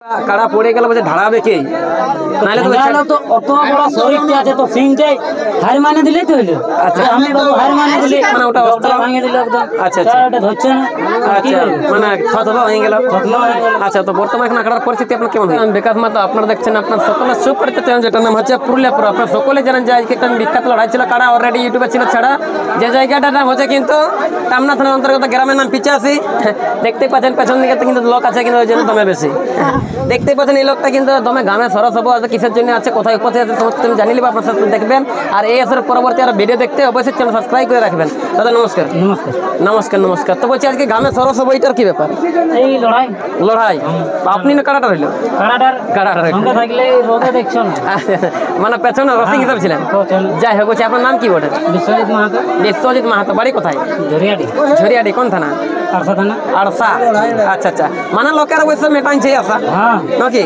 কাড়া পড়ে গেল বলছে ধাড়াবে কে? নাহলে তো অত বড় শরীরটা আছে তো সিংটাই হার মানে দিলে তো হলো। আচ্ছা আমি বাবু হার মানে দিলে মানে ওটা অস্ত্র ভাঙে দিল একদম। আচ্ছা আচ্ছা ওটা ধরছে না। আচ্ছা মানে থতবা হয়ে গেল। আচ্ছা তো বর্তমানে এখন আখড়ার পরিস্থিতি আপনার কেমন? আমি বিকাশ মাতো, আপনারা দেখছেন আপনার সকলের সুপরিচিত চ্যানেল যেটার নাম হচ্ছে পুরুলিয়াপুর। আপনারা সকলে জানেন যে আজকে একটা বিখ্যাত লড়াই ছিল কাড়া, অলরেডি ইউটিউবে ছিল ছাড়া। যে জায়গাটার নাম হচ্ছে কিন্তু টামনা থানার অন্তর্গত গ্রামের নাম পিচাসি। দেখতে পাচ্ছেন পেছন দিকে কিন্তু লোক আছে, কিন্তু ওই জন্য দমে বেশি। দেখতে পাচ্ছেন এই লোকটা কিন্তু দমে গামে সরস হবো আছে, কিসের জন্য আছে, কোথায় কোথায় আছে সমস্ত তুমি জানিয়ে নিবা। আপনার সাথে দেখবেন আর এই আসলে পরবর্তী আর ভিডিও দেখতে অবশ্যই চ্যানেল সাবস্ক্রাইব করে রাখবেন। দাদা নমস্কার। নমস্কার নমস্কার নমস্কার। তো বলছি আজকে গামে সরস হবো, এটার কি ব্যাপার? এই লড়াই লড়াই আপনি না কাড়াটা রইল? কাড়াটা সঙ্গে থাকলে রোদে দেখছো না। মানে পেছনে রসিক হিসাব ছিলেন। যাই হোক, আপনার নাম কি বটে? বিশ্বজিৎ মাহাতো। বিশ্বজিৎ মাহাতো। বাড়ি কোথায়? ঝরিয়াডি। ঝরিয়াডি কোন থানা? আরসা থানা। আরসা। আচ্ছা আচ্ছা, মানে লোকের অবশ্য মেটাইছে আসা নাকি?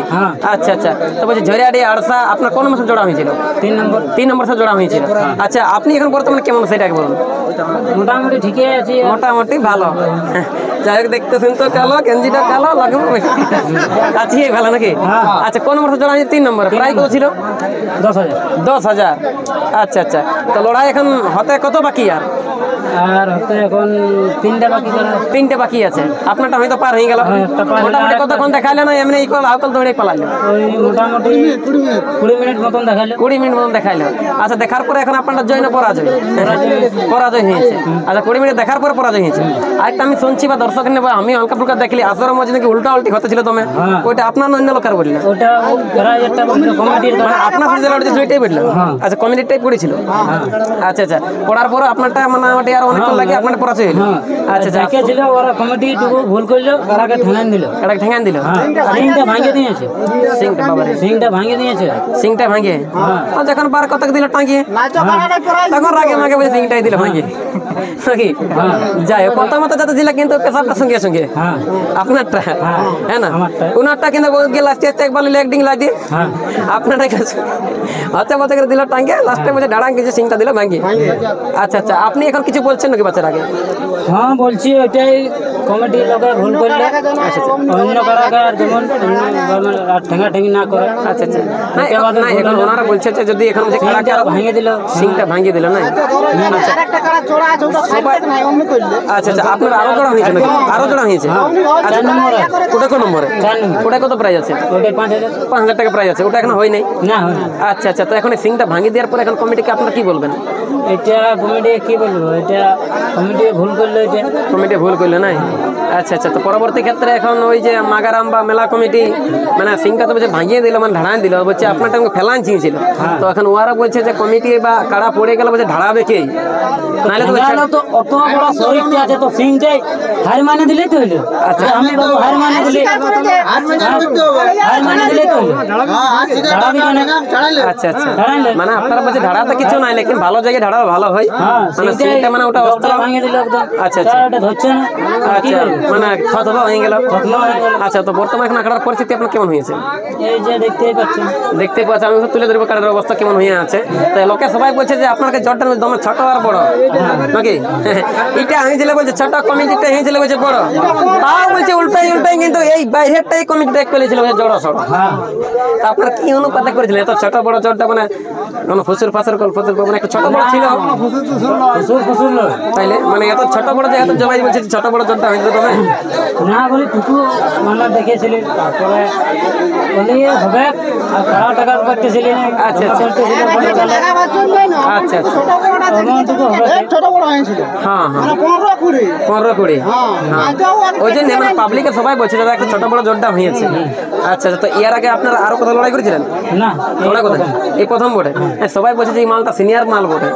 আচ্ছা আচ্ছা। তো বলছি ঝরিয়াডি আরসা আপনার কোন মাসে জোড়া হয়েছিল? 3 নম্বর সাথে জোড়া হয়েছিল। আচ্ছা আপনি এখন বর্তমানে কেমন সেটাকে বলুন? মোটামুটি ঠিকই আছি। মোটামুটি ভালো। যাই হোক, দেখতে শুনতো কালো, গেঞ্জিটা কালো লাগবে কাছে ভালো নাকি? আচ্ছা কোন নম্বর জোড়া হয়েছে? 3 নম্বরে। প্রায় কত ছিল? 10,000। 10,000। আচ্ছা আচ্ছা। তো লড়াই এখন হতে কত বাকি? আর হতে এখন 3টা বাকি। 3টে বাকি আছে। আপনারটা হয়তো পার হয়ে গেল। মোটামুটি কতক্ষণ দেখাইলে না এমনি ইকুয়াল হাউকাল দৌড়ে পালাইলো? ওই মোটামুটি 20 মিনিট মতন দেখাইলো। 20 মিনিট মতন দেখাইলো। আচ্ছা দেখার পরে এখন আপনারটা জয় না পরাজয়? পরাজয় হয়েছে। আচ্ছা 20 মিনিট দেখার পরে পরাজয় হয়েছে। আরেকটা আমি শুনছি বা দর্শক নেব, আমি হালকা ফুলকা দেখলি আসরের মধ্যে নাকি উল্টা উল্টি হতেছিল তুমি, ওইটা আপনার অন্য লোকের বললেন? ওটা কমিটির আপনার সাথে লড়তে ওইটাই বললো? আচ্ছা কমিটিটাই পড়েছিল। আচ্ছা আচ্ছা, পড়ার পর আপনারটা মোটামুটি আর অনেকক্ষণ লাগে আপনারটা পরাজয় হলো। আচ্ছা আচ্ছা ছিল ওরা কমিটি ভুল করলো, কারাকে ঠেঙান দিল। কারাকে ঠেঙান দিল। সিংটা ভাঙিয়ে দিয়েছে। সিংটা বাবারে, সিংটা ভাঙিয়ে দিয়েছে। সিংটা ভাঙিয়ে যখন বার কতক দিল টাঙিয়ে তখন রাগে মাগে বলে সিংটাই দিল ভাঙিয়ে নাকি? যাই হোক, প্রথমত যাতে দিল কিন্তু পেশাবটা সঙ্গে সঙ্গে আপনারটা, হ্যাঁ না? ওনারটা কিন্তু লাস্টে একবার একদিন লাগে আপনারটা আচ্ছা বাচ্চা করে দিল টাঙ্গে, লাস্টে বলছে ডাড়াং কিছু সিংটা দিল ভাঙিয়ে। আচ্ছা আচ্ছা, আপনি এখন কিছু বলছেন নাকি বাচ্চার আগে? হ্যাঁ বলছি, ওইটাই কমিটির লোকের ভুল করলে অন্য কারাগার যেমন ঠেঙাঠেঙি না করে। আচ্ছা আচ্ছা, না এখন ওনারা বলছে যে যদি এখন যে কারাকে ভাঙিয়ে দিল, সিংটা ভাঙিয়ে দিল না? আচ্ছা আচ্ছা, আপনার আরো জোড়া হয়েছে নাকি? আরো জোড়া হয়েছে। আচ্ছা ওটা কোন নম্বরে? ওটা কত প্রাইস আছে? 5,000 টাকা প্রাইস আছে। ওটা এখন হয় নাই? না। আচ্ছা আচ্ছা, তো এখন সিংটা ভাঙিয়ে দেওয়ার পর এখন কমিটিকে আপনারা কি বলবেন? এটা কমিটি কি বলবো, এটা কমিটি ভুল করলো। এটা কমিটি ভুল করলো না? আচ্ছা আচ্ছা, তো পরবর্তী ক্ষেত্রে এখন ওই যে মাগারাম বা মেলা কমিটি মানে সিংটা তো বলছে ভাঙিয়ে দিল, মানে ধাড়ান দিল, বলছে আপনারটা ফেলান ছিল। তো এখন ওরা বলছে যে কমিটি বা কাড়া পড়ে গেল বলছে ধাড়াবে কে? নাহলে তো অত বড় শরীরটা আছে তো সিংটাই হার মানে দিলে তো হলো। আচ্ছা আমি বাবু হার মানে দিলে তো হলো। আচ্ছা আচ্ছা, মানে আপনারা বলছে ধাড়াতে কিছু নাই, লেকিন ভালো জায়গায় ধাড়া ভালো হয়। মানে সিংটা মানে ওটা অস্ত্র ভাঙিয়ে দিল একদম। আচ্ছা আচ্ছা, ওটা ধরছে না। আচ্ছা মানে থতবা হয়ে গেল। আচ্ছা, তো বর্তমানে এখন আখড়ার পরিস্থিতি আপনার কেমন হয়েছে? এই যে দেখতেই পাচ্ছেন। দেখতে পাচ্ছি, আমি তুলে ধরবো কাড়ার অবস্থা কেমন হয়ে আছে। তাই লোকে সবাই বলছে যে আপনাকে জটটা দমে ছোট আর বড় নাকি? এটা হয়েছিল বলছে ছোট, কমিটিটা হয়েছিল বলছে বড়। তাও বলছে উল্টাই কিন্তু এই বাইরেরটাই কমিটিটা করেছিল জড় সড়। তা আপনার কি অনুপাতে করেছিলেন? এত ছোট বড় জটটা মানে ফুসুর ফাসুর মানে একটু ছোট বড় ছিল তাইলে, মানে এত ছোট বড় যে এত জবাই বলছে ছোট বড় জটটা হয়েছিল তবে না বলি টুকু মানে দেখেছিলেন, তারপরে বলি হবে আর খারাপ টাকা করতেছিলেন। আচ্ছা আচ্ছা আচ্ছা আচ্ছা, ছোট বড় হয়েছিল। হ্যাঁ হ্যাঁ 15-20 ওই জন্য মানে পাবলিকের সবাই বলছে দাদা একটা ছোট বড় জোরটা হয়েছে। আচ্ছা আচ্ছা, তো এর আগে আপনারা আরো কোথাও লড়াই করেছিলেন? না, লড়াই কোথায়? এই প্রথম বটে। সবাই বলছে যে এই মালটা সিনিয়র মাল বটে,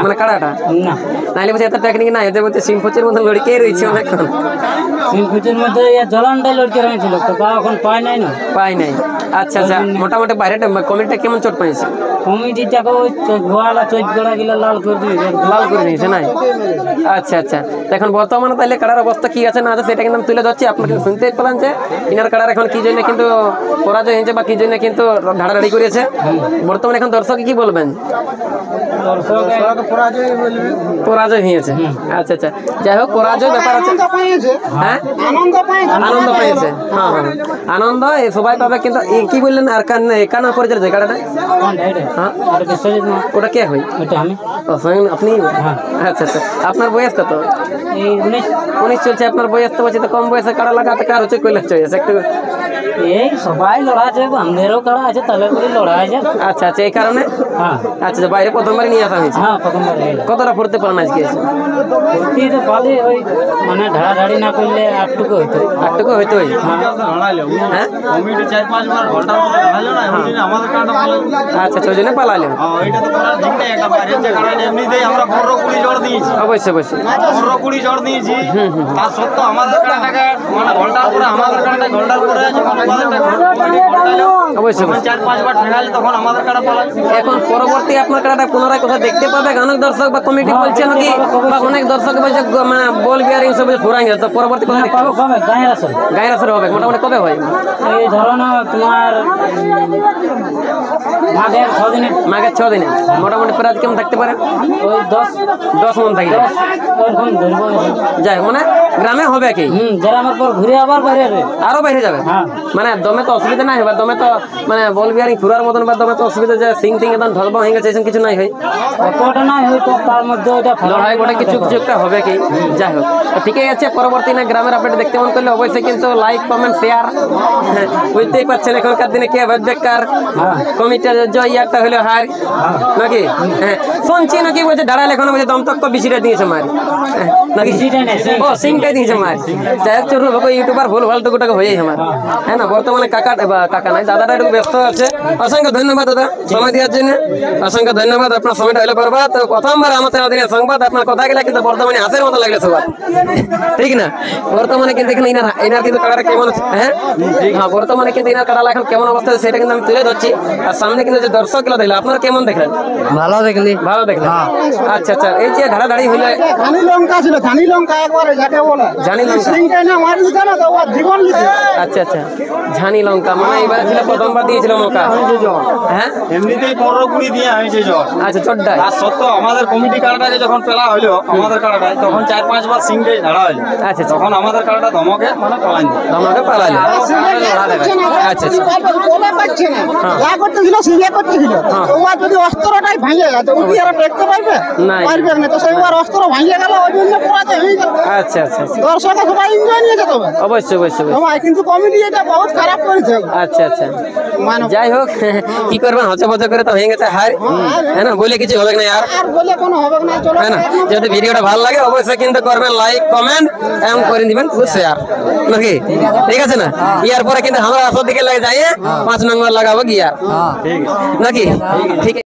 মানে কাড়াটা না নাইলে বলছে এত টেকনিক নাই, এদের বলছে সিম্পোচের মধ্যে লড়কেই রয়েছে অনেকক্ষণ। সিম্পোচের মধ্যে জলানটাই লড়কে রয়েছিল, তো এখন পায় নাই না, পাই নাই। আচ্ছা আচ্ছা, মোটামুটি বাইরেটা কমিটিটা কেমন চোট পাইছে? কমিটিটাকে ওই গোয়ালা চোট গোড়া গিলা লাল করে দিয়েছে নাই? আচ্ছা আচ্ছা, এখন বর্তমানে তাহলে কাড়ার অবস্থা কি আছে না আছে সেটা কিন্তু আমি তুলে ধরছি। আপনাকে শুনতে পেলাম যে ইনার কাড়ার এখন কি জন্য কিন্তু পরাজয় হয়েছে বা কি জন্য কিন্তু ধাড়াধাড়ি করেছে। বর্তমানে এখন দর্শকে কি বলবেন? পরাজয় হয়েছে। আচ্ছা আচ্ছা, যাই হোক পরাজয় ব্যাপার আছে। হ্যাঁ হ্যাঁ আনন্দ পাইছে আনন্দ পেয়েছে, হ্যাঁ হ্যাঁ আনন্দ এ সবাই পাবে, কিন্তু কি বললেন আর কানা পরিচয় জায়গাটা, হ্যাঁ বিশ্বজিৎ না, ওটা কে হয়? ওটা আমি। ও স্বয়ং আপনি? হ্যাঁ। আচ্ছা আচ্ছা, আপনার বয়স কত? এই 19 19 চলছে, আপনার বয়স তো বলছে তো কম বয়সে কাড়া লাগাতে কার হচ্ছে কইলে চয়েছে একটু। এই সবাই লড়া আছে, আমাদেরও কাড়া আছে, তাহলে করে লড়া আছে। আচ্ছা আচ্ছা, এই কারণে হ্যাঁ আচ্ছা বাইরে প্রথমবার নিয়ে আসা হয়েছে। হ্যাঁ, প্রথমবার এলাম। কতটা ফুটতে পারেন আজকে? ভর্তি তো পালে ওই মানে ধাড়াধাড়ি না করলে 8টুকু হইতো। 8টুকু হইতো? হ্যাঁ কমিটি 4-5 বার ঘন্টার মধ্যে ঢালাইলো না, ওই জন্য আমাদের কাটা ভালো। আচ্ছা, ওই জন্য পালালেন। হ্যাঁ, এটা তো করার ঠিকই একটা বাইরে যে কারণে এমনিতেই আমরা 15-20 জোড় দিয়েছি। অবশ্যই অবশ্যই 15-20 জোড় দিয়েছি। তার সত্ত্বেও আমাদের কাটাটাকে মানে ঘন্টার পরে আমাদের কাটাটা ঘন্টার পরে যখন আমাদেরটা ঘন্টালো অবশ্যই তখন 4-5 বার ঠেকালে তখন আমাদের কাটা পালায়। এখন পরবর্তী আপনার কাটাটা পুনরায় কোথাও দেখতে পাবে অনেক দর্শক বা কমিটি বলছে নাকি, বা অনেক দর্শক বলছে মানে বল বিয়ারিং সব ফুরাই গেছে, তো পরবর্তী কোথায় দেখতে পাবে পাবে গায়ের আসল। গায়ের আসরে হবে? মোটামুটি কবে হয়? এই ধরো না তোমার মাঘের 6 দিনে। মাঘের 6 দিনে মোটামুটি প্রাইজ কেমন থাকতে পারে? ওই 10 মন থাকবে। ওরকম ধরবো। যাই হোক, মানে গ্রামে হবে কি যারা আমার পর ঘুরে আবার বাইরে আসবে। আরো বাইরে যাবে। হ্যাঁ। মানে দমে তো অসুবিধা নাই হবে, দমে তো মানে বল বিয়ারিং ঘুরার মতন, বা দমে তো অসুবিধা যে সিং টিং একদম ঢলবা হয়ে গেছে এরকম কিছু নাই হয়? অতটা নাই হয়তো, তার মধ্যে ওইটা লড়াই গোটা কিছু কিছু একটা হবে কি। যাই হোক, তো ঠিকই আছে। পরবর্তী না গ্রামের আপডেট দেখতে মন করলে অবশ্যই কিন্তু লাইক কমেন্ট শেয়ার, বুঝতেই পারছেন এখনকার দিনে কে হবে বেকার কমিটির জয় একটা হলো হার নাকি। হ্যাঁ, শুনছি নাকি বলছে দাঁড়ালে এখন বলছে দম তক বেশিটা দিয়েছে মার, নাকি ও সিংটাই দিয়েছে মার। যাই হোক, চলুন ইউটিউবার ভুল ভাল টুকুটাকে হয়েই আমার, হ্যাঁ না। বর্তমানে কাকা নাই, দাদাটা একটু ব্যস্ত আছে। অসংখ্য ধন্যবাদ দাদা সময় দেওয়ার জন্য, অসংখ্য ধন্যবাদ। আপনার সময়টা হলে পারবা তো প্রথমবার আমাদের সংবাদ আপনার কথা গেলে কিন্তু বর্তমানে হাসের মতো লাগলে সবার, ঠিক না? বর্তমানে কিন্তু এখানে এনার কিন্তু কাটাটা কেমন আছে, হ্যাঁ হ্যাঁ বর্তমানে কিন্তু এনার কাটা এখন কেমন অবস্থা আছে সেটা কিন্তু আমি তুলে ধরছি। আর সামনে কিন্তু যে দর্শকগুলো দেখলো আপনারা কেমন দেখলেন? ভালো দেখলি। ভালো দেখলেন? আচ্ছা আচ্ছা, এই যে ধাড়াধাড়ি হইলে ধানি লঙ্কা ছিল, ধানি লঙ্কা একবারে যাকে বলে জানি লঙ্কা। সিংটাই না মারি দিতে না তো ও জীবন নিতে। আচ্ছা আচ্ছা, ঝানি লঙ্কা মানে এবারে ছিল প্রথমবার দিয়েছিল মৌকা, হ্যাঁ এমনিতেই 15-20 দিয়ে হয়েছে জোড়। আচ্ছা চোদ্দায়। তার সত্ত্বেও আমাদের কমিটি কাটাটাকে যখন পেলা হইলো আমাদের কাটাটায়, তখন 4-5 বার সিংটাই ঝাড়া হইলো। আচ্ছা তখন আমাদের কাটাটা ধমকে মানে পলাইন দিল। আমাকে পালালে। আচ্ছা আচ্ছা, বলে পাচ্ছে না যা করতে ছিল সিংহে করতে ছিল। ও যদি অস্ত্রটাই ভাঙে যায় তো ও কি আর দেখতে পারবে? নাই। পারবে না, তো সেইবার অস্ত্র ভাঙে গেল ওই জন্য পুরাতে হয়ে গেল। আচ্ছা আচ্ছা আচ্ছা। দর্শক সবাই এনজয় নিয়েছে তবে অবশ্যই অবশ্যই অবশ্যই। সবাই, কিন্তু কমিটি এটা বহুত খারাপ করেছে। আচ্ছা আচ্ছা, মানে যাই হোক কি করবেন, হচ্ছে বছর করে তো হয়ে গেছে হার, হ্যাঁ না, বলে কিছু হবে না আর, আর বলে কোনো হবে না। চলো হ্যাঁ না। যদি ভিডিওটা ভালো লাগে অবশ্যই কিন্তু করবেন লাইক কমেন্ট এবং করে দিবেন শেয়ার, নাকি? ঠিক আছে না? ইয়ার পরে কিন্তু আমরা আসর দিকে লাগে যাই 5 নম্বর লাগাবো গিয়ার, নাকি? ঠিক।